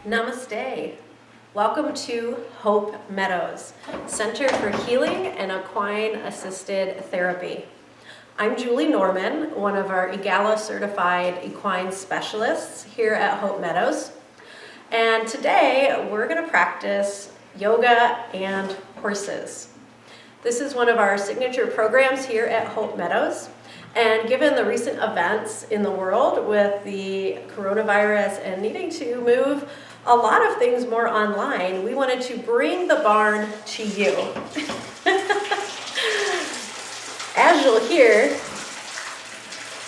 Namaste. Welcome to Hope Meadows, Center for Healing and Equine Assisted Therapy. I'm Julie Norman, one of our EGALA certified equine specialists here at Hope Meadows. And today we're going to practice yoga and horses. This is one of our signature programs here at Hope Meadows. And given the recent events in the world with the coronavirus and needing to move a lot of things more online, we wanted to bring the barn to you. As you'll hear,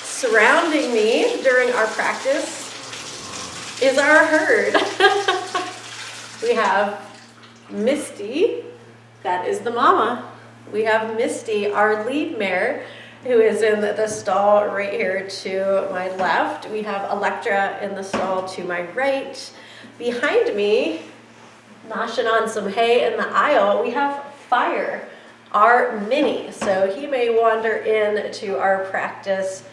surrounding me during our practice is our herd. We have Misty, that is the mama. We have Misty, our lead mare, who is in the stall right here to my left. We have Electra in the stall to my right. Behind me, noshing on some hay in the aisle, we have Fire, our mini. So he may wander into our practice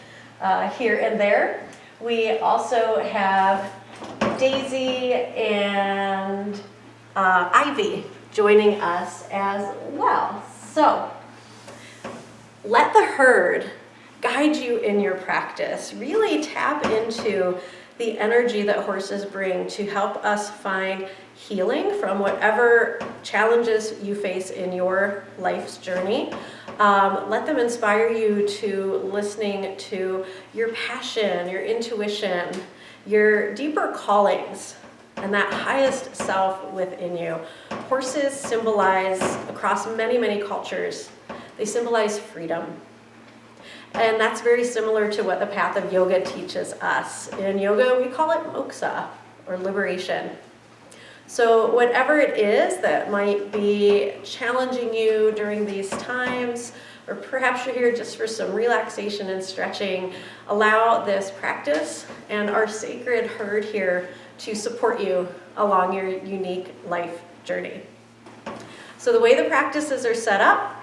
here and there. We also have Daisy and Ivy joining us as well. So let the herd guide you in your practice. Really tap into the energy that horses bring to help us find healing from whatever challenges you face in your life's journey. Let them inspire you to listening to your passion, your intuition, your deeper callings, and that highest self within you. Horses symbolize, across many, many cultures, they symbolize freedom. And that's very similar to what the path of yoga teaches us. In yoga, we call it moksha, or liberation. So whatever it is that might be challenging you during these times, or perhaps you're here just for some relaxation and stretching, allow this practice and our sacred herd here to support you along your unique life journey. So the way the practices are set up,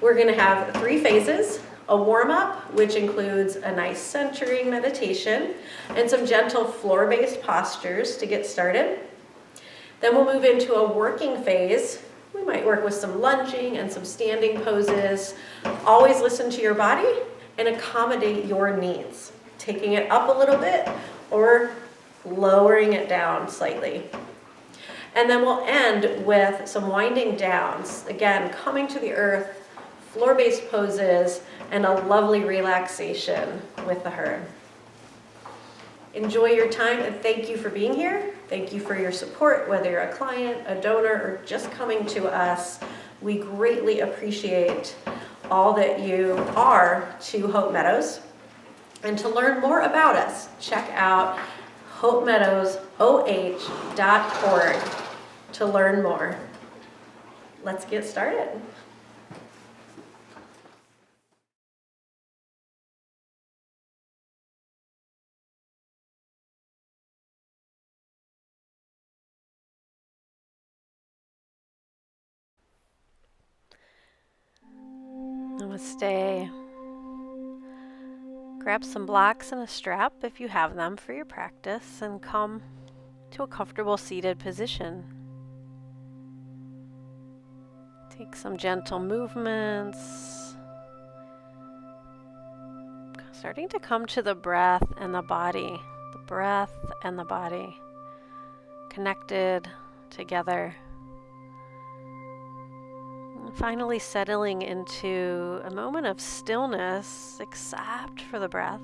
we're going to have 3 phases. A warm-up, which includes a nice centering meditation and some gentle floor-based postures to get started. Then we'll move into a working phase. We might work with some lunging and some standing poses. Always listen to your body and accommodate your needs, taking it up a little bit or lowering it down slightly. And then we'll end with some winding downs. Again, coming to the earth, floor-based poses, and a lovely relaxation with the herd. Enjoy your time and thank you for being here. Thank you for your support, whether you're a client, a donor, or just coming to us. We greatly appreciate all that you are to Hope Meadows. And to learn more about us, check out hopemeadowsoh.org to learn more. Let's get started. Namaste. Grab some blocks and a strap if you have them for your practice and come to a comfortable seated position. Take some gentle movements. Starting to come to the breath and the body. The breath and the body connected together. Finally settling into a moment of stillness, except for the breath.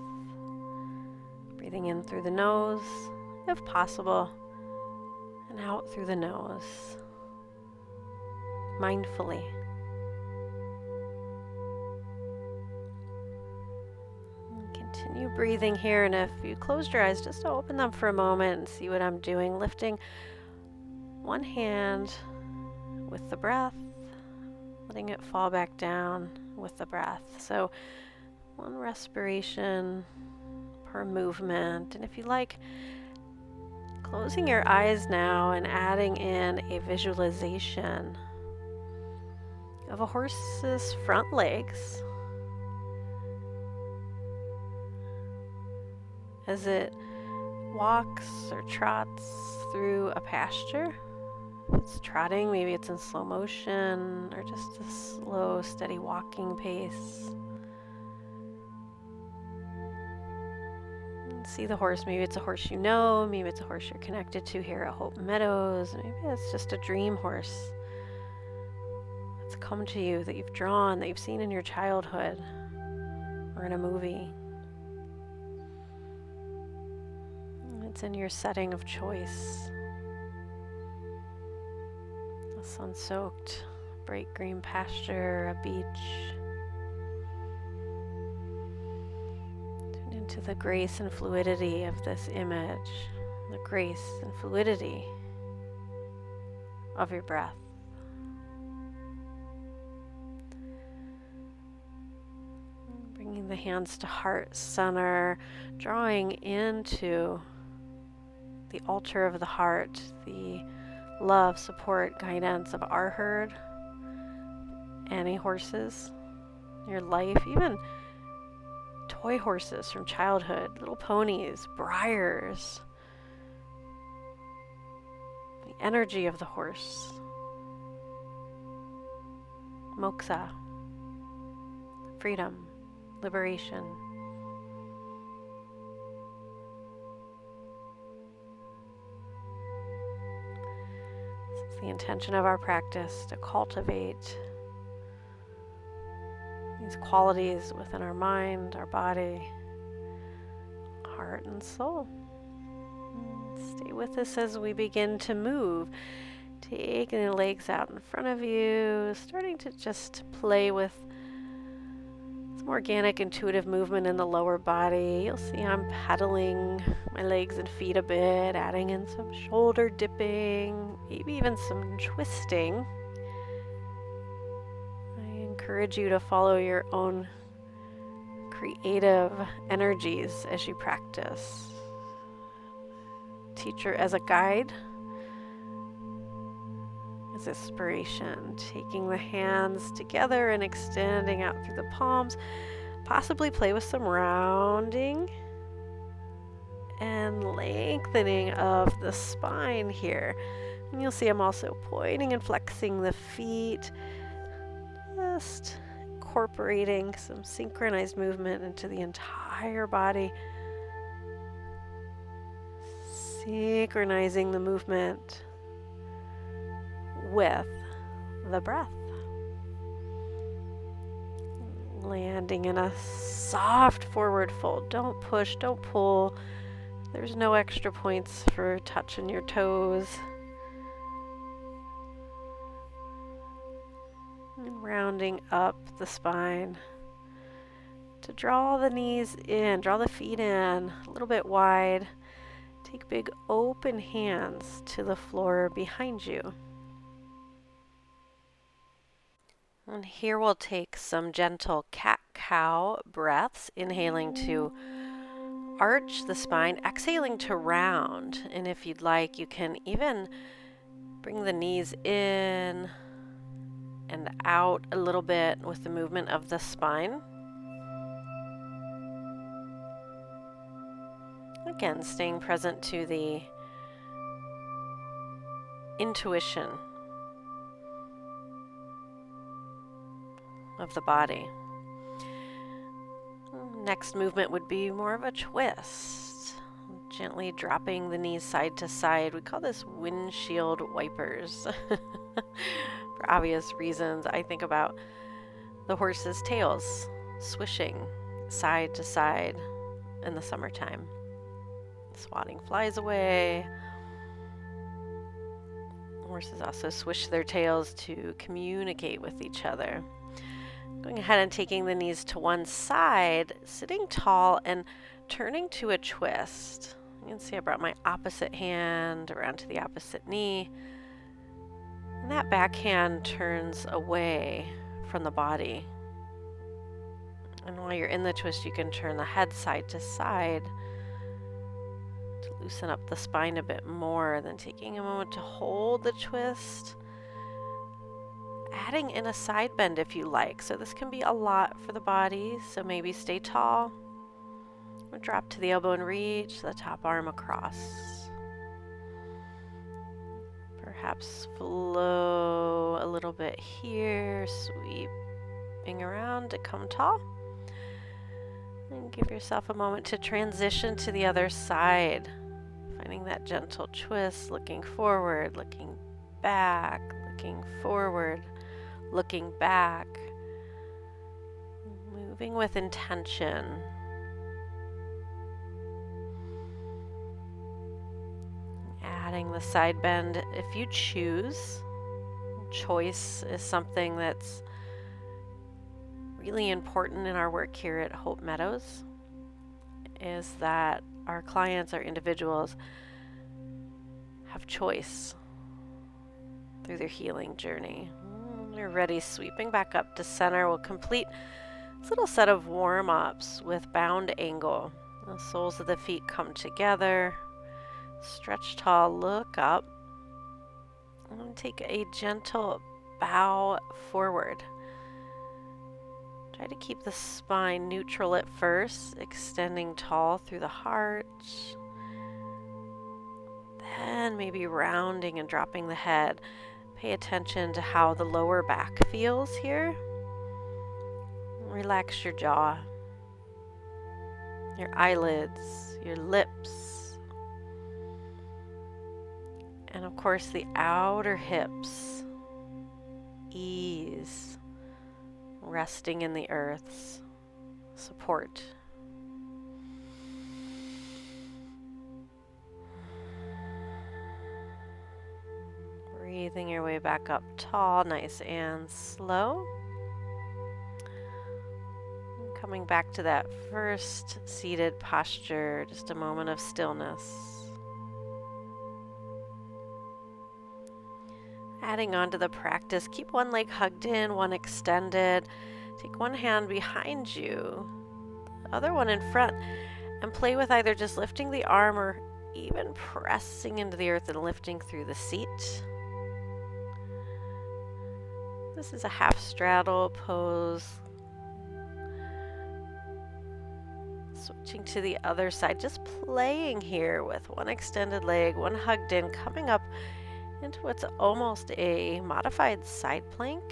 Breathing in through the nose, if possible, and out through the nose, mindfully. And continue breathing here, and if you closed your eyes, just open them for a moment and see what I'm doing. Lifting one hand with the breath, letting it fall back down with the breath. So one respiration per movement. And if you like, closing your eyes now and adding in a visualization of a horse's front legs as it walks or trots through a pasture. If it's trotting, maybe it's in slow motion or just a slow, steady walking pace. And see the horse. Maybe it's a horse you know, maybe it's a horse you're connected to here at Hope Meadows. Maybe it's just a dream horse that's come to you, that you've drawn, that you've seen in your childhood or in a movie. It's in your setting of choice. A sun-soaked, bright green pasture, a beach. Tune into the grace and fluidity of this image, the grace and fluidity of your breath. Bringing the hands to heart center, drawing into the altar of the heart, the love, support, guidance of our herd, any horses, your life, even toy horses from childhood, little ponies, briars, the energy of the horse, moksha, freedom, liberation. The intention of our practice to cultivate these qualities within our mind, our body, heart, and soul. Stay with us as we begin to move. Taking the legs out in front of you, starting to just play with some organic, intuitive movement in the lower body. You'll see I'm pedaling my legs and feet a bit, adding in some shoulder dipping, maybe even some twisting. I encourage you to follow your own creative energies as you practice. Teacher as a guide, as inspiration, taking the hands together and extending out through the palms. Possibly play with some rounding and lengthening of the spine here. And you'll see I'm also pointing and flexing the feet, just incorporating some synchronized movement into the entire body, synchronizing the movement with the breath. Landing in a soft forward fold. Don't push, don't pull. There's no extra points for touching your toes. And rounding up the spine to draw the knees in, draw the feet in a little bit wide. Take big open hands to the floor behind you. And here we'll take some gentle cat-cow breaths, inhaling to arch the spine, exhaling to round. And if you'd like, you can even bring the knees in and out a little bit with the movement of the spine. Again, staying present to the intuition of the body. Next movement would be more of a twist, gently dropping the knees side to side. We call this windshield wipers. For obvious reasons, I think about the horses' tails swishing side to side in the summertime, swatting flies away. Horses also swish their tails to communicate with each other. Going ahead and taking the knees to one side, sitting tall and turning to a twist. You can see I brought my opposite hand around to the opposite knee. And that back hand turns away from the body. And while you're in the twist, you can turn the head side to side to loosen up the spine a bit more. Then taking a moment to hold the twist. Adding in a side bend if you like. So this can be a lot for the body, so maybe stay tall. Drop to the elbow and reach the top arm across. Perhaps flow a little bit here, sweeping around to come tall. And give yourself a moment to transition to the other side. Finding that gentle twist, looking forward, looking back, looking forward, looking back. Moving with intention. Adding the side bend if you choose. Choice is something that's really important in our work here at Hope Meadows, is that our clients, our individuals, have choice through their healing journey. When you're ready, sweeping back up to center, we'll complete this little set of warm-ups with bound angle. The soles of the feet come together, stretch tall, look up, and take a gentle bow forward. Try to keep the spine neutral at first, extending tall through the heart. Then maybe rounding and dropping the head. Pay attention to how the lower back feels here. Relax your jaw, your eyelids, your lips, and of course the outer hips. Ease. Resting in the earth's support. Breathing your way back up tall, nice and slow. Coming back to that first seated posture, just a moment of stillness. Adding on to the practice, keep one leg hugged in, one extended. Take one hand behind you, the other one in front, and play with either just lifting the arm or even pressing into the earth and lifting through the seat. This is a half straddle pose. Switching to the other side, just playing here with one extended leg, one hugged in, coming up into what's almost a modified side plank.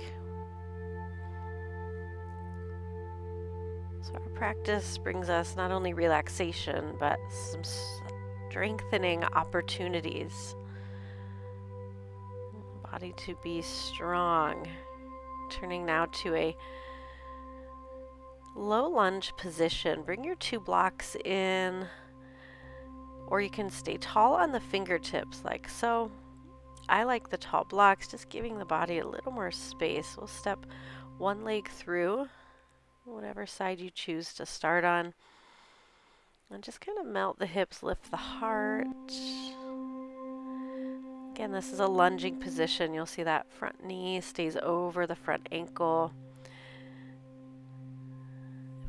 So our practice brings us not only relaxation, but some strengthening opportunities. Body to be strong. Turning now to a low lunge position. Bring your 2 blocks in, or you can stay tall on the fingertips like so. I like the tall blocks, just giving the body a little more space. We'll step one leg through, whatever side you choose to start on. And just kind of melt the hips, lift the heart. Again, this is a lunging position. You'll see that front knee stays over the front ankle.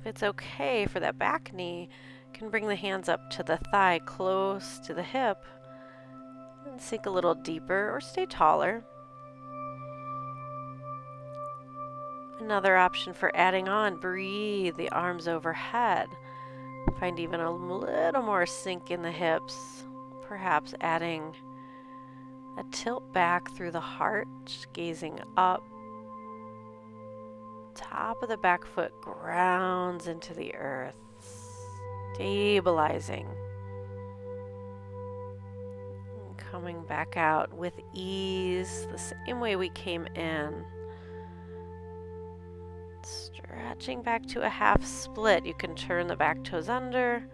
If it's okay for that back knee, you can bring the hands up to the thigh, close to the hip. And sink a little deeper or stay taller. Another option for adding on, breathe the arms overhead. Find even a little more sink in the hips, perhaps adding a tilt back through the heart, gazing up. Top of the back foot grounds into the earth, stabilizing. Coming back out with ease, the same way we came in. Stretching back to a half split. You can turn the back toes under.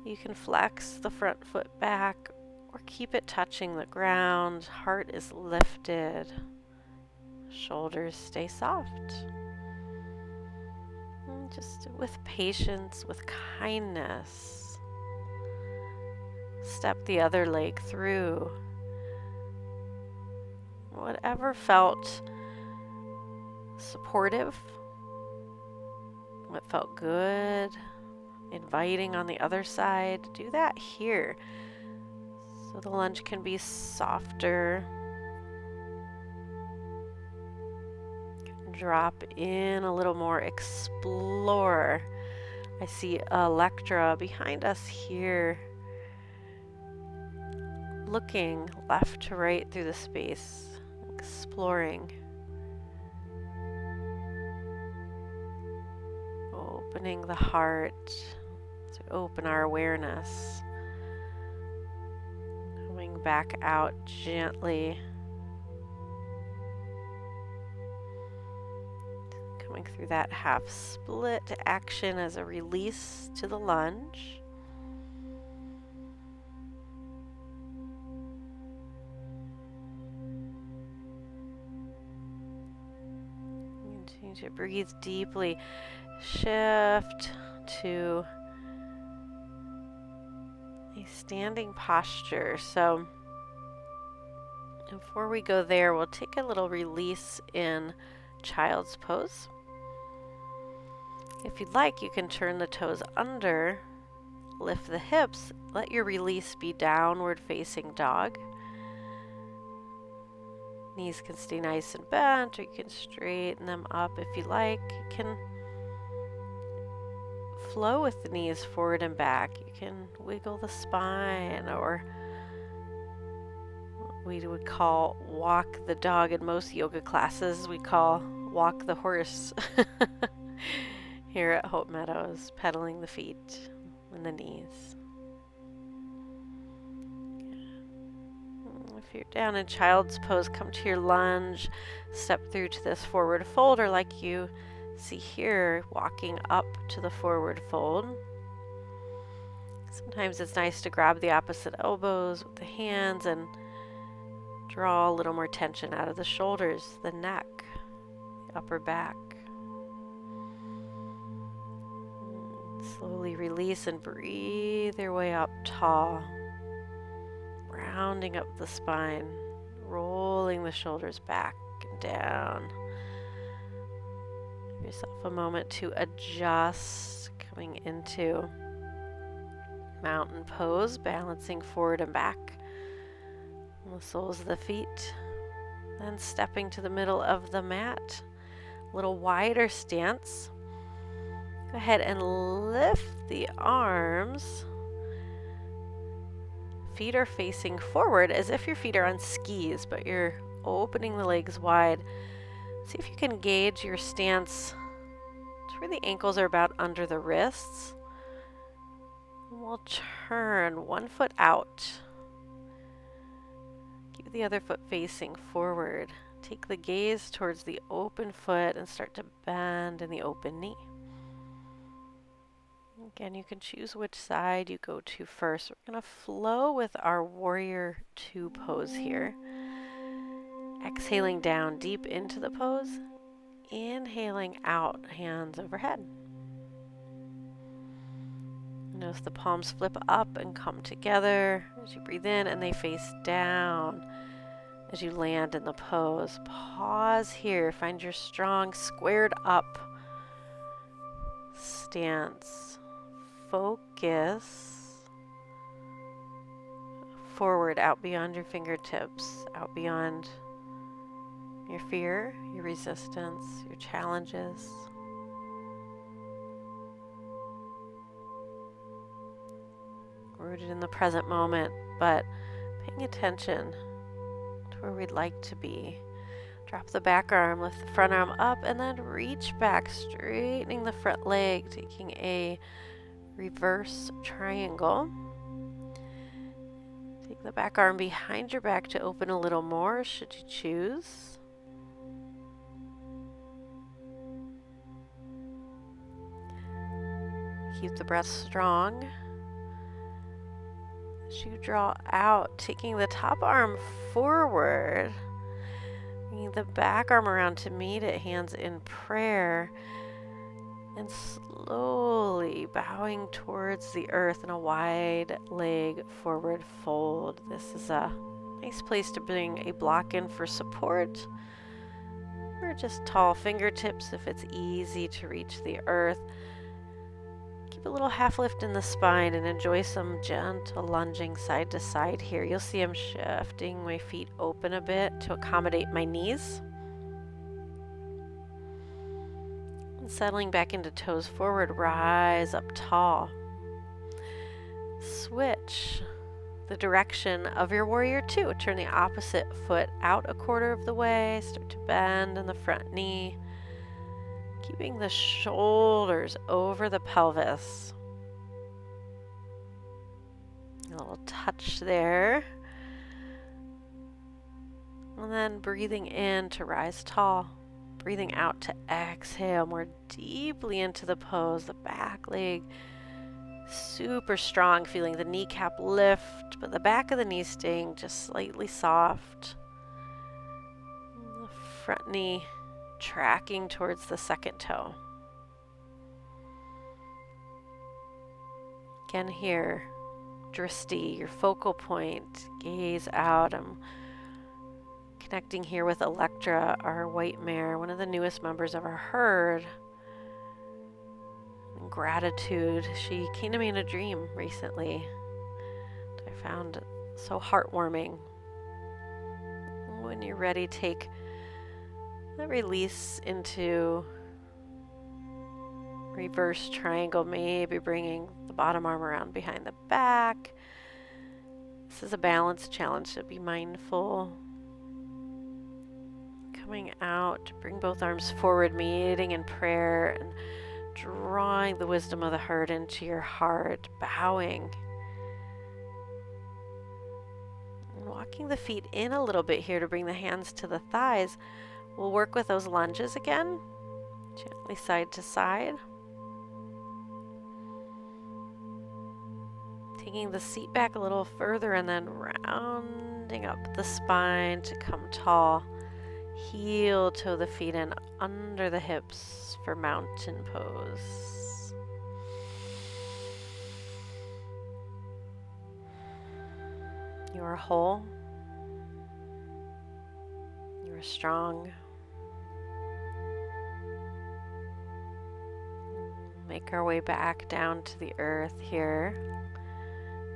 You can flex the front foot back or keep it touching the ground. Heart is lifted. Shoulders stay soft. And just with patience, with kindness. Step the other leg through. Whatever felt supportive, what felt good, inviting on the other side, do that here. So the lunge can be softer. Drop in a little more, explore. I see Electra behind us here, looking left to right through the space, exploring, opening the heart to open our awareness, coming back out gently, coming through that half split action as a release to the lunge. Continue to breathe deeply. Shift to a standing posture. So before we go there, we'll take a little release in child's pose. If you'd like, you can turn the toes under, lift the hips, let your release be downward facing dog. Knees can stay nice and bent, or you can straighten them up if you like. You can flow with the knees forward and back. You can wiggle the spine, or what we would call walk the dog in most yoga classes. We call walk the horse here at Hope Meadows, pedaling the feet and the knees. If you're down in child's pose, come to your lunge, step through to this forward fold, or like you see here, walking up to the forward fold. Sometimes it's nice to grab the opposite elbows with the hands and draw a little more tension out of the shoulders, the neck, the upper back. Slowly release and breathe your way up tall, rounding up the spine, rolling the shoulders back and down. Give yourself a moment to adjust, coming into mountain pose, balancing forward and back on the soles of the feet. Then stepping to the middle of the mat, a little wider stance. Go ahead and lift the arms. Feet are facing forward as if your feet are on skis, but you're opening the legs wide. See if you can gauge your stance to where the ankles are about under the wrists. And we'll turn one foot out. Keep the other foot facing forward. Take the gaze towards the open foot and start to bend in the open knee. Again, you can choose which side you go to first. We're going to flow with our warrior two pose here. Exhaling down deep into the pose. Inhaling out, hands overhead. Notice the palms flip up and come together as you breathe in, and they face down as you land in the pose. Pause here. Find your strong, squared up stance. Focus forward, out beyond your fingertips, out beyond your fear, your resistance, your challenges. Rooted in the present moment, but paying attention to where we'd like to be. Drop the back arm, lift the front arm up, and then reach back, straightening the front leg, taking a reverse triangle. Take the back arm behind your back to open a little more, should you choose. Keep the breath strong. As you draw out, taking the top arm forward, bringing the back arm around to meet it, hands in prayer, and slowly bowing towards the earth in a wide leg forward fold. This is a nice place to bring a block in for support, or just tall fingertips if it's easy to reach the earth. Keep a little half lift in the spine and enjoy some gentle lunging side to side here. You'll see I'm shifting my feet open a bit to accommodate my knees. And settling back into toes forward, rise up tall. Switch the direction of your warrior two. Turn the opposite foot out a quarter of the way. Start to bend in the front knee. Keeping the shoulders over the pelvis. A little touch there. And then breathing in to rise tall. Breathing out to exhale more deeply into the pose. The back leg super strong, feeling the kneecap lift, but the back of the knee staying just slightly soft. The front knee tracking towards the second toe. Again here, drishti, your focal point, gaze out. I'm connecting here with Electra, our white mare, one of the newest members of our herd. In gratitude, she came to me in a dream recently. I found it so heartwarming. When you're ready, take the release into reverse triangle, maybe bringing the bottom arm around behind the back. This is a balance challenge, so be mindful. Coming out to bring both arms forward, meeting in prayer, and drawing the wisdom of the herd into your heart, bowing. And walking the feet in a little bit here to bring the hands to the thighs. We'll work with those lunges again, gently side to side. Taking the seat back a little further and then rounding up the spine to come tall. Heel toe the feet in under the hips for mountain pose. You are whole. You are strong. Make our way back down to the earth here.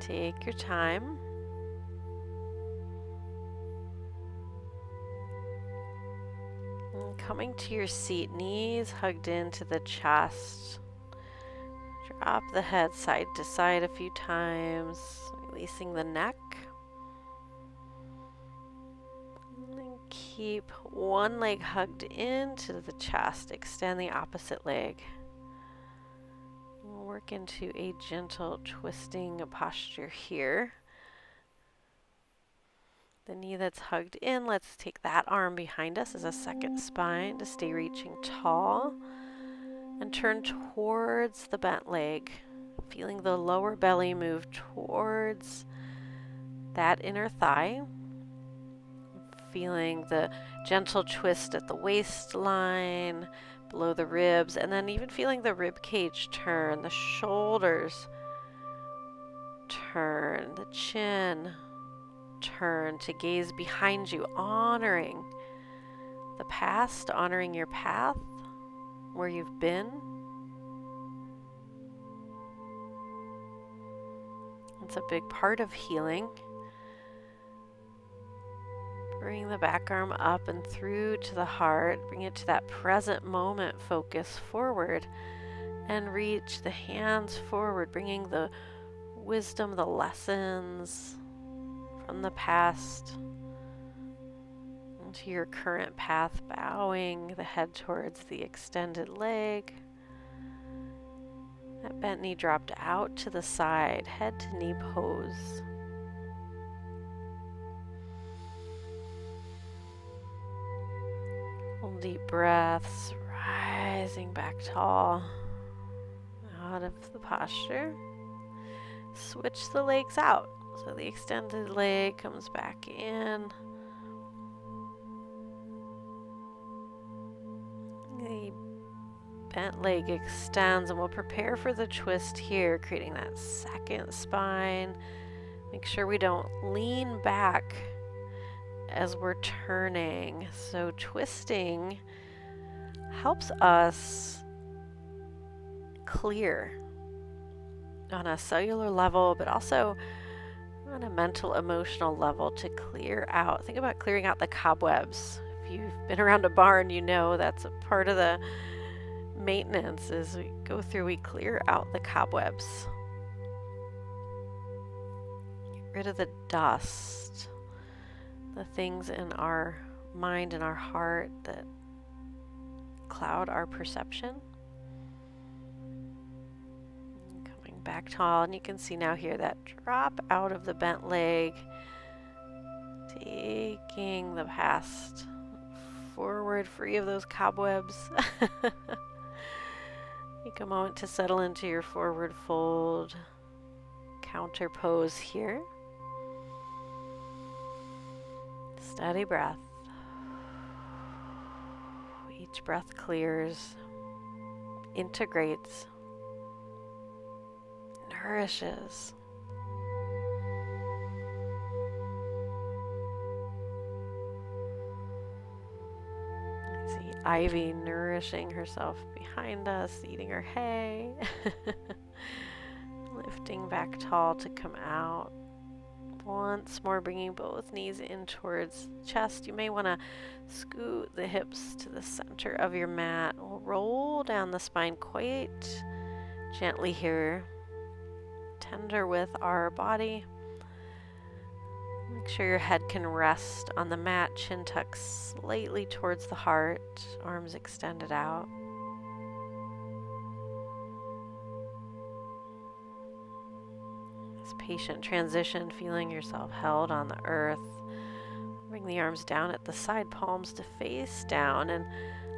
Take your time. And coming to your seat, knees hugged into the chest. Drop the head side to side a few times, releasing the neck. And keep one leg hugged into the chest. Extend the opposite leg. We'll work into a gentle twisting posture here. The knee that's hugged in, let's take that arm behind us as a second spine to stay reaching tall. And turn towards the bent leg, feeling the lower belly move towards that inner thigh. Feeling the gentle twist at the waistline, below the ribs, and then even feeling the rib cage turn, the shoulders turn, the chin turn to gaze behind you, honoring the past, honoring your path, where you've been. It's a big part of healing. Bring the back arm up and through to the heart. Bring it to that present moment focus forward. And reach the hands forward, bringing the wisdom, the lessons from the past into your current path, bowing the head towards the extended leg. That bent knee dropped out to the side, head to knee pose. Hold deep breaths, rising back tall out of the posture. Switch the legs out. So the extended leg comes back in. The bent leg extends, and we'll prepare for the twist here, creating that second spine. Make sure we don't lean back as we're turning. So twisting helps us clear on a cellular level, but also on a mental, emotional level to clear out. Think about clearing out the cobwebs. If you've been around a barn, you know that's a part of the maintenance as we go through. We clear out the cobwebs. Get rid of the dust, the things in our mind and our heart that cloud our perception. Coming back tall, and you can see now here that drop out of the bent leg, taking the past forward, free of those cobwebs. Take a moment to settle into your forward fold, counter pose here. Steady breath. Each breath clears, integrates, nourishes. See Ivy nourishing herself behind us, eating her hay. Lifting back tall to come out. Once more, bringing both knees in towards chest. You may want to scoot the hips to the center of your mat. We'll roll down the spine quite gently here. Tender with our body. Make sure your head can rest on the mat. Chin tucked slightly towards the heart. Arms extended out. Patient transition, feeling yourself held on the earth. Bring the arms down at the side, palms to face down, and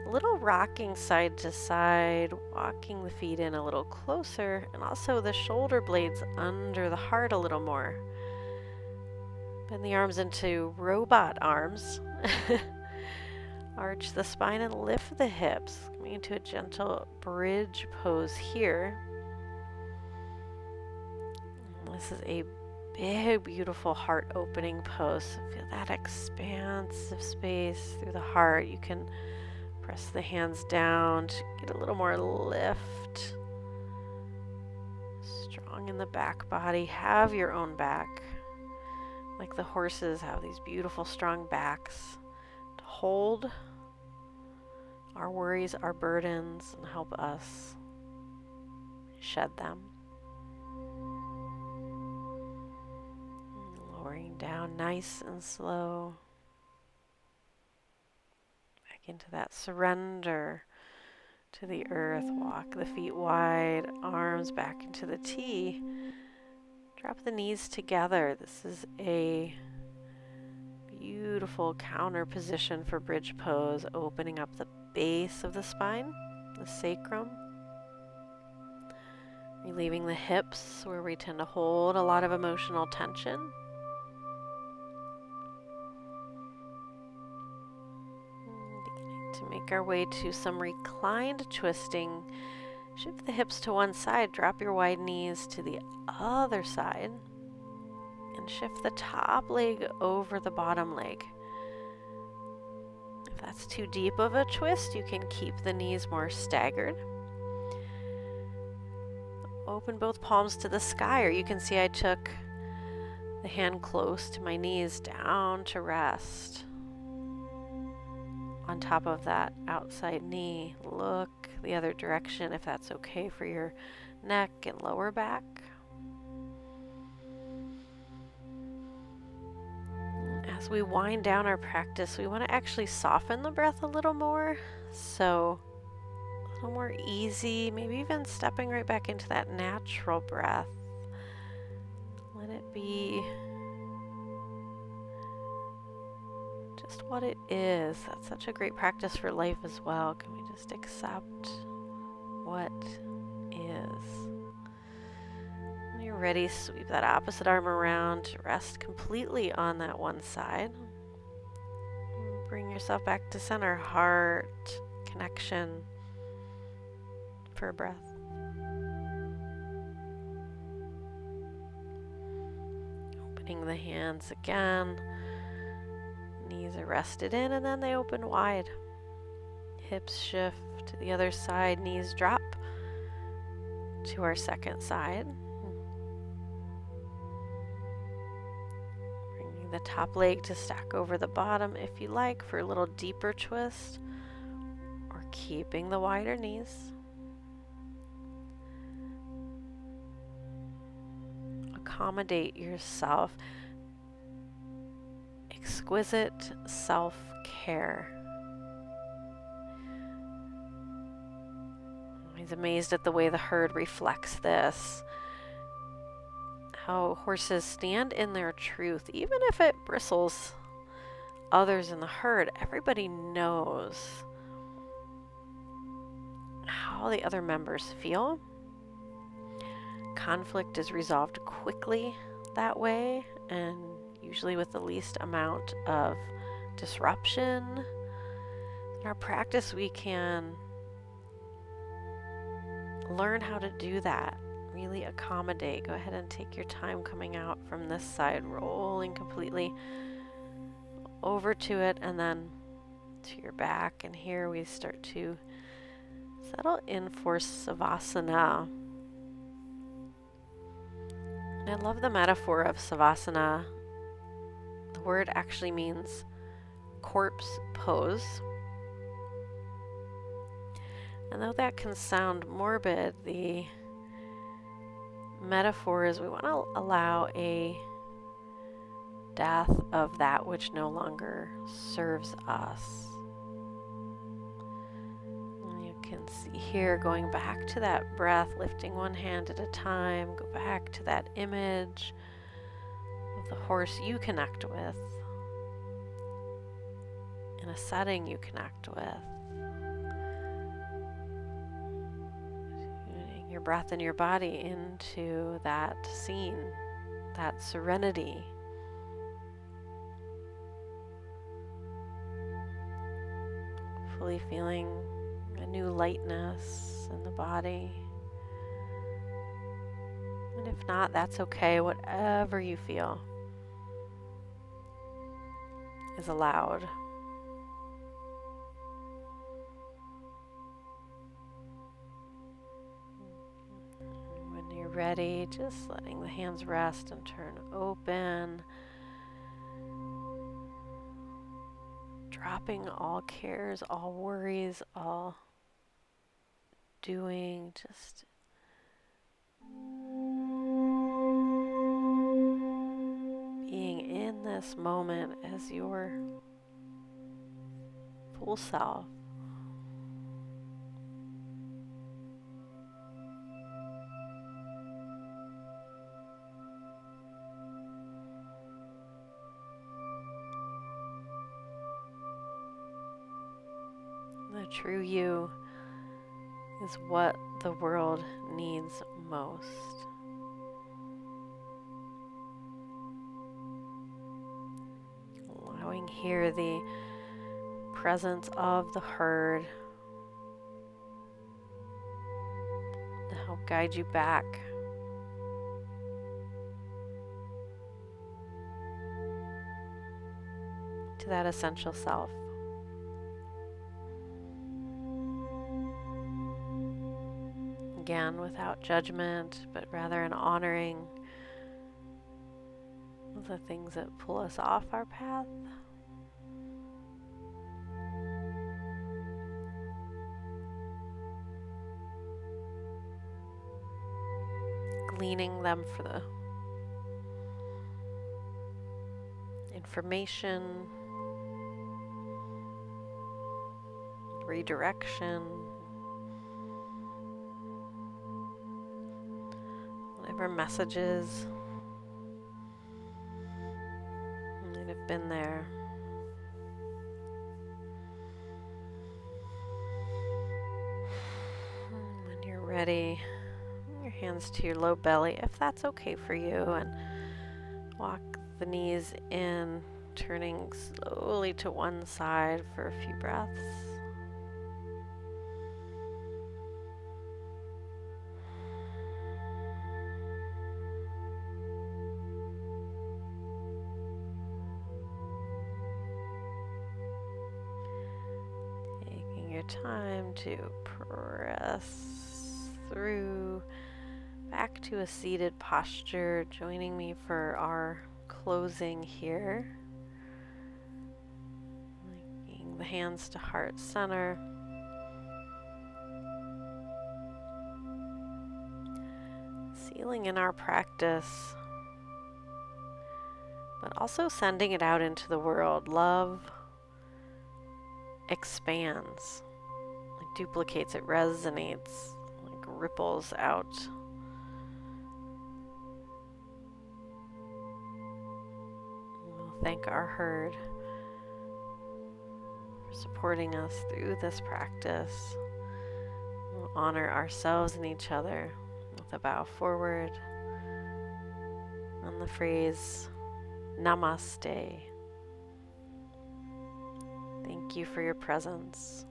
a little rocking side to side, walking the feet in a little closer, and also the shoulder blades under the heart a little more. Bend the arms into robot arms. Arch the spine and lift the hips, coming into a gentle bridge pose here. This is a big, beautiful heart opening pose. Feel that expansive space through the heart. You can press the hands down to get a little more lift. Strong in the back body. Have your own back. Like the horses have these beautiful, strong backs to hold our worries, our burdens, and help us shed them. Lowering down nice and slow. Back into that surrender to the earth. Walk the feet wide, arms back into the T. Drop the knees together. This is a beautiful counter position for bridge pose, opening up the base of the spine, the sacrum. Relieving the hips where we tend to hold a lot of emotional tension. To make our way to some reclined twisting. Shift the hips to one side, drop your wide knees to the other side, and shift the top leg over the bottom leg. If that's too deep of a twist, you can keep the knees more staggered. Open both palms to the sky, or you can see I took the hand close to my knees down to rest. On top of that outside knee, look the other direction if that's okay for your neck and lower back. As we wind down our practice, we want to actually soften the breath a little more. So a little more easy, maybe even stepping right back into that natural breath. Let it be just what it is. That's such a great practice for life as well. Can we just accept what is? When you're ready, sweep that opposite arm around to rest completely on that one side. Bring yourself back to center, heart, connection for a breath. Opening the hands again. Knees are rested in and then they open wide. Hips shift to the other side, knees drop to our second side. Bringing the top leg to stack over the bottom if you like for a little deeper twist, or keeping the wider knees. accommodate yourself. Exquisite self-care. He's amazed at the way the herd reflects this. How horses stand in their truth, even if it bristles others in the herd. Everybody knows how the other members feel. Conflict is resolved quickly that way, and usually with the least amount of disruption. In our practice, we can learn how to do that. Really accommodate. Go ahead and take your time coming out from this side, rolling completely over to it, and then to your back. And here we start to settle in for Savasana. And I love the metaphor of Savasana. The word actually means corpse pose. And though that can sound morbid, the metaphor is we want to allow a death of that which no longer serves us. And you can see here, going back to that breath, lifting one hand at a time, go back to that image of the horse you connect with, in a setting you connect with. Your breath and your body into that scene, that serenity. Fully feeling a new lightness in the body. And if not, that's okay. Whatever you feel is allowed. Ready, just letting the hands rest and turn open, dropping all cares, all worries, all doing, just being in this moment as your full self. The true you is what the world needs most. Allowing here the presence of the herd to help guide you back to that essential self. Again, without judgment, but rather an honoring of the things that pull us off our path. Gleaning them for the information, redirection, whatever messages might have been there. When you're ready, bring your hands to your low belly, if that's okay for you, and walk the knees in, turning slowly to one side for a few breaths. Taking your time to press through back to a seated posture, joining me for our closing here. Linking the hands to heart center. Sealing in our practice but also sending it out into the world. Love expands, like duplicates, it resonates, like ripples out. We'll thank our herd for supporting us through this practice. We'll honor ourselves and each other with a bow forward and the phrase Namaste. Thank you for your presence.